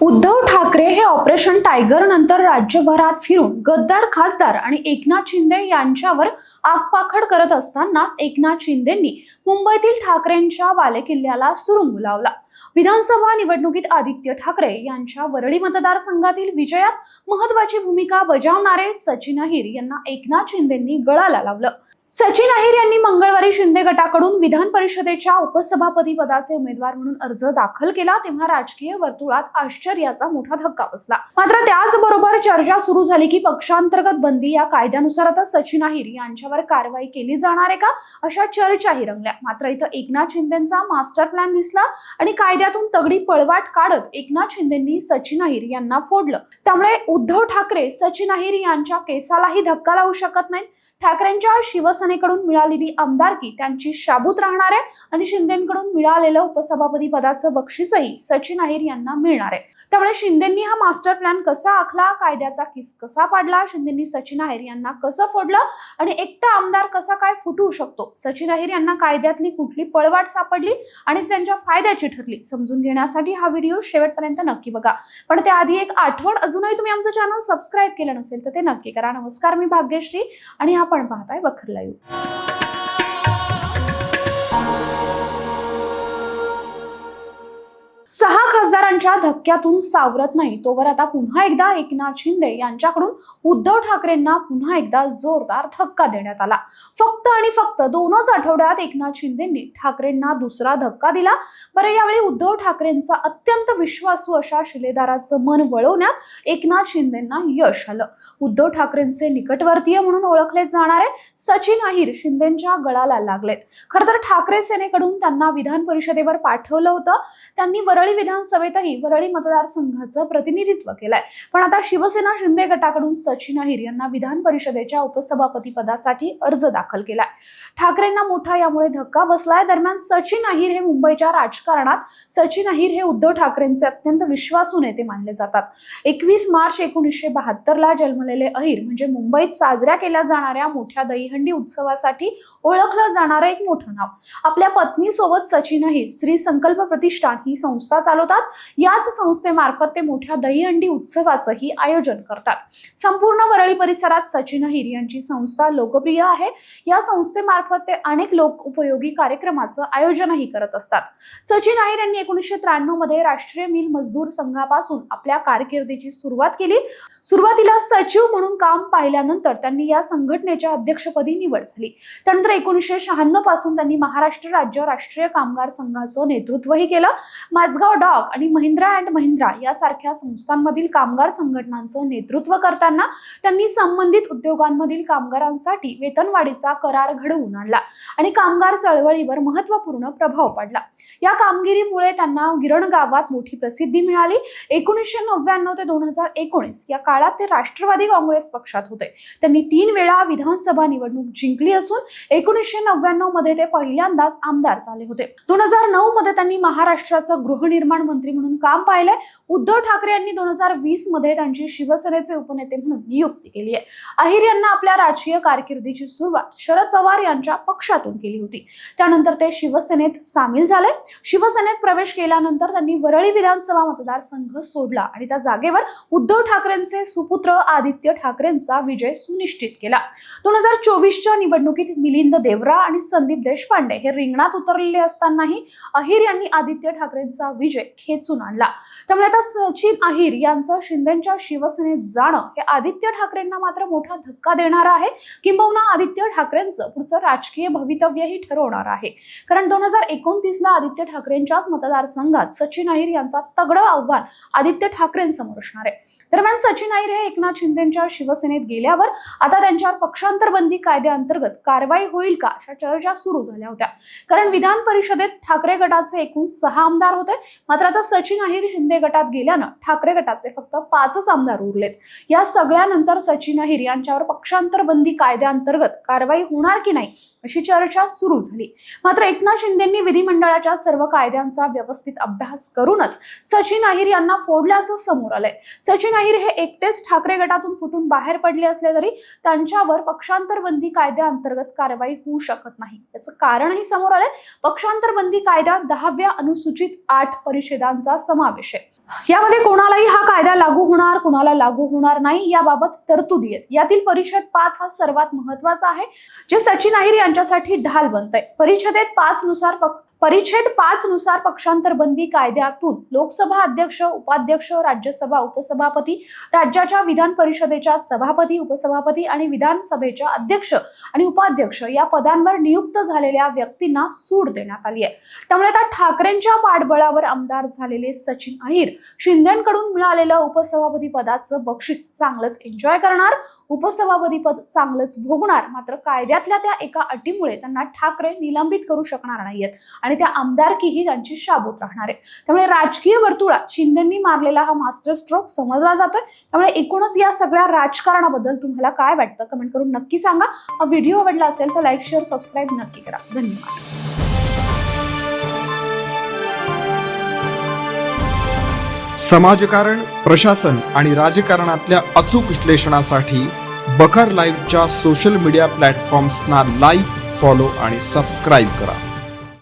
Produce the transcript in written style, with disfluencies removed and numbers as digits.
उद्धव ठाकरे हे operation tiger नंतर राज्यभरात फिरून गद्दार खासदार आणि एकनाथ शिंदे यांच्यावर आगपाखड करत असतानाच एकनाथ शिंदेंनी मुंबईतील ठाकरेंच्या बालेकिल्ल्याला सुरुंग लावला। विधानसभा निवडणुकीत आदित्य ठाकरे यांच्या वरळी मतदारसंघातील विजयात महत्त्वाची भूमिका बजावणारे सचिन अहिर यांना एकनाथ शिंदेंनी गळाला लावलं। सचिन अहिर यांनी मंगळवारी शिंदे गटाकडून विधान परिषदेच्या उपसभापती पदाचे उमेदवार म्हणून अर्ज दाखल केला तेव्हा राजकीय वर्तुळात आश्चर्याचा मोठा धक्का बसला। मात्र त्याचबरोबर चर्चा सुरू झाली की पक्षांतर्गत बंदी या कायद्यानुसार आता सचिन अहिर यांच्यावर कारवाई केली जाणार आहे का, अशा चर्चाही रंगल्या। मात्र इथं एकनाथ शिंदेंचा मास्टर प्लॅन दिसला आणि कायद्यातून तगडी पळवाट काढत एकनाथ शिंदेंनी सचिन अहिर यांना फोडलं। त्यामुळे उद्धव ठाकरे सचिन अहिर यांच्या केसालाही धक्का लावू शकत नाहीत। ठाकरेंच्या शिवसेनेकडून मिळालेली आमदारकी त्यांची शाबूत राहणार आहे आणि शिंदेंकडून मिळालेलं उपसभापती पदाचं बक्षीसही सचिन अहिर यांना मिळणार आहे। त्यामुळे शिंदेंनी हा मास्टर प्लॅन कसा आखला, कायद्याचा किस कसा पाडला, शिंदेंनी सचिन अहिर यांना कसं फोडलं आणि एकटा आमदार कसा काय फुटू शकतो, सचिन अहिर यांना कायद्यातली कुठली पळवाट सापडली आणि त्यांच्या फायद्याची ठरली, समजून घेण्यासाठी हा व्हिडिओ शेवटपर्यंत नक्की बघा। पण त्याआधी एक आठवण, अजूनही तुम्ही आमचं चॅनल सबस्क्राईब केलं नसेल तर ते नक्की करा। नमस्कार, मी भाग्यश्री आणि आपण पाहताय वखर लाईव्ह। 6 खासदारांच्या धक्क्यातून सावरत नाही तोवर आता पुन्हा एकदा एकनाथ शिंदे यांच्याकडून उद्धव ठाकरेंना पुन्हा एकदा जोरदार धक्का देण्यात आला। फक्त आणि फक्त 2च आठवड्यात एकनाथ शिंदेंनी ठाकरेंना दुसरा धक्का दिला। बरं, यावेळी उद्धव ठाकरेंचा अत्यंत विश्वासू अशा शिलेदाराचं मन वळवण्यात एकनाथ शिंदेंना यश आलं। उद्धव ठाकरेंचे निकटवर्तीय म्हणून ओळखले जाणारे सचिन अहिर शिंदेंच्या गळाला लागलेत। खरं तर ठाकरे सेनेकडून त्यांना विधान परिषदेवर पाठवलं होतं। त्यांनी वरळी विधानसभेतही वरळी मतदारसंघाचं प्रतिनिधित्व केलंय। पण आता शिवसेना शिंदे गटाकडून सचिन अहिर यांना विधान परिषदेच्या उपसभापती पदासाठी अर्ज दाखल केलाय। ठाकरेंना मोठा यामुळे धक्का बसलाय। दरम्यान सचिन अहिर हे मुंबईच्या राजकारणात सचिन अहिर हे उद्धव ठाकरेंचे अत्यंत विश्वासू नेते मानले जातात। 21 मार्च 1972 ला जन्मलेले अहिर म्हणजे मुंबईत साजऱ्या केल्या जाणाऱ्या मोठ्या दहीहंडी उत्सवासाठी ओळखलं जाणारं एक मोठं नाव। आपल्या पत्नीसोबत सचिन अहिर श्री संकल्प प्रतिष्ठान ही संस्था चालवतात। याच संस्थेमार्फत ते मोठ्या दहीहंडी उत्सवाचंही आयोजन करतात। संपूर्ण वरळी परिसरात सचिन अहिर यांची संस्था लोकप्रिय आहे। या संस्थेमार्फत ते अनेक लोक उपयोगी कार्यक्रमाचं आयोजनही करत असतात। सचिन अहिर यांनी 1993 मध्ये राष्ट्रीय मिल मजदूर संघापासून आपल्या कारकिर्दीची सुरुवात केली। सुरुवातीला सचिव म्हणून काम पाहिल्यानंतर त्यांनी या संघटनेच्या अध्यक्षपदी निवड झाली। त्यानंतर 1996 पासून त्यांनी महाराष्ट्र राज्य राष्ट्रीय कामगार संघाचं नेतृत्वही केलं। माझगाव डॉक आणि महिंद्रा अँड महिंद्रा यासारख्या संस्थांमधील कामगार संघटनांचं नेतृत्व करताना त्यांनी संबंधित उद्योगांमधील कामगारांसाठी वेतनवाढीचा करार घडवून आणला आणि कामगार चळवळीवर महत्त्वपूर्ण प्रभाव पडला। या कामगिरीमुळे त्यांना गिरण गावात मोठी प्रसिद्धी मिळाली। 1999 ते 2019 या काळात ते राष्ट्रवादी काँग्रेस पक्षात होते। त्यांनी 3 वेळा विधानसभा निवडणूक जिंकली असून 1999 मध्ये ते पहिल्यांदाच आमदार झाले होते। 2009 मध्ये त्यांनी महाराष्ट्राचं गृहनिर्माण मंत्री म्हणून काम पाहिले। उद्धव ठाकरे यांनी 2020 मध्ये त्यांची शिवसेनेचे उपनेते म्हणून नियुक्ती केली आहे। अहिर यांना आपल्या राजकीय कारकिर्दीची सुरुवात शरद पवार यांच्या पक्षातून केली होती। त्यानंतर ते शिवसेनेत सामील झाले। शिवसेनेत प्रवेश केल्यानंतर त्यांनी वरळी विधानसभा मतदारसंघ सोडला आणि त्या जागेवर उद्धव ठाकरेंचे सुपुत्र आदित्य ठाकरेंचा विजय सुनिश्चित केला। 2024च्या निवडणुकीत मिलिंद देवरा आणि संदीप देशपांडे हे रिंगणात उतरलेले असतानाही अहिर यांनी आदित्य ठाकरेंचा विजय खेचून आणला। त्यामुळे आता सचिन अहिर यांचं शिंदेच्या शिवसेनेत जाणं हे आदित्य ठाकरेंना मात्र मोठा धक्का देणार आहे। किंबहुना आदित्य ठाकरेंचं पुढचं राजकीय भवितव्यही ठरवणार आहे। कारण 2029 ला आदित्य ठाकरेंच्याच मतदारसंघात सचिन अहिर यांचा तगडं आव्हान आदित्य ठाकरेंसमोर असणार आहे। दरम्यान सचिन अहिर हे एकनाथ शिंदेच्या शिवसेनेत गेल्यावर आता त्यांच्यावर पक्षांतर बंदी कायद्याअंतर्गत कारवाई होईल का, अशा चर्चा सुरू झाल्या होत्या। कारण विधान परिषदेत ठाकरे गटाचे एकूण 6 आमदार होते। मात्र आता सचिन अहिर शिंदे गटात गेल्यानं ठाकरे गटाचे फक्त 5च आमदार उरलेत। या सगळ्यानंतर सचिन अहिर यांच्यावर पक्षांतर बंदी कायद्याअंतर्गत कारवाई होणार की नाही अशी चर्चा सुरू झाली। मात्र एकनाथ शिंदेंनी विधिमंडळाच्या सर्व कायद्यांचा व्यवस्थित अभ्यास करूनच सचिन अहिर यांना फोडल्याचं समोर आलंय। सचिन अहिर हे एकटेच ठाकरे गटातून फुटून बाहेर पडले असले तरी त्यांच्यावर पक्षांतर बंदी कायद्याअंतर्गत कारवाई होऊ शकत नाही। याचं कारणही समोर आलंय। पक्षांतर बंदी कायदा 10व्या अनुसूचित 8 परिच्छेदांचा समावेश आहे। यामध्ये कोणालाही हा कायदा लागू होणार, कोणाला लागू होणार नाही याबाबत तरतुदी आहेत। यातील परिच्छेद 5 हा सर्वात महत्त्वाचा आहे, जे सचिन अहिर यांच्यासाठी ढाल बनतंय। परिच्छेद 5 नुसार पक्षांतर बंदी कायद्यातून लोकसभा अध्यक्ष, उपाध्यक्ष, राज्यसभा उपसभापती, राज्याच्या विधान परिषदेच्या सभापती, उपसभापती आणि विधानसभेच्या अध्यक्ष आणि उपाध्यक्ष या पदांवर नियुक्त झालेल्या व्यक्तींना सूट देण्यात आली आहे। त्यामुळे आता ठाकरेंच्या पाठबळावर आमदार झालेले सचिन अहिर शिंदेकडून मिळालेलं उपसभापती पदाचं बक्षीस चांगलंच एन्जॉय करणार, उपसभापती पद चांगलंच भोगणार। मात्र कायद्यातल्या त्या एका अटीमुळे त्यांना ठाकरे निलंबित करू शकणार नाहीयेत आणि त्या आमदारकीही त्यांची शाबूत राहणार आहे। त्यामुळे राजकीय वर्तुळात शिंदेंनी मारलेला हा मास्टर स्ट्रोक समजला जातोय। त्यामुळे एकूणच या सगळ्या राजकारणाबद्दल तुम्हाला काय वाटतं कमेंट करून नक्की सांगा। हा व्हिडिओ आवडला असेल तर लाईक, शेअर, सबस्क्राईब नक्की करा। धन्यवाद। समाजकारण, प्रशासन आणि राजकारणातल्या अचूक विश्लेषणासाठी बखर लाईव्हच्या सोशल मीडिया प्लॅटफॉर्म्सना लाईक, फॉलो आणि सबस्क्राईब करा।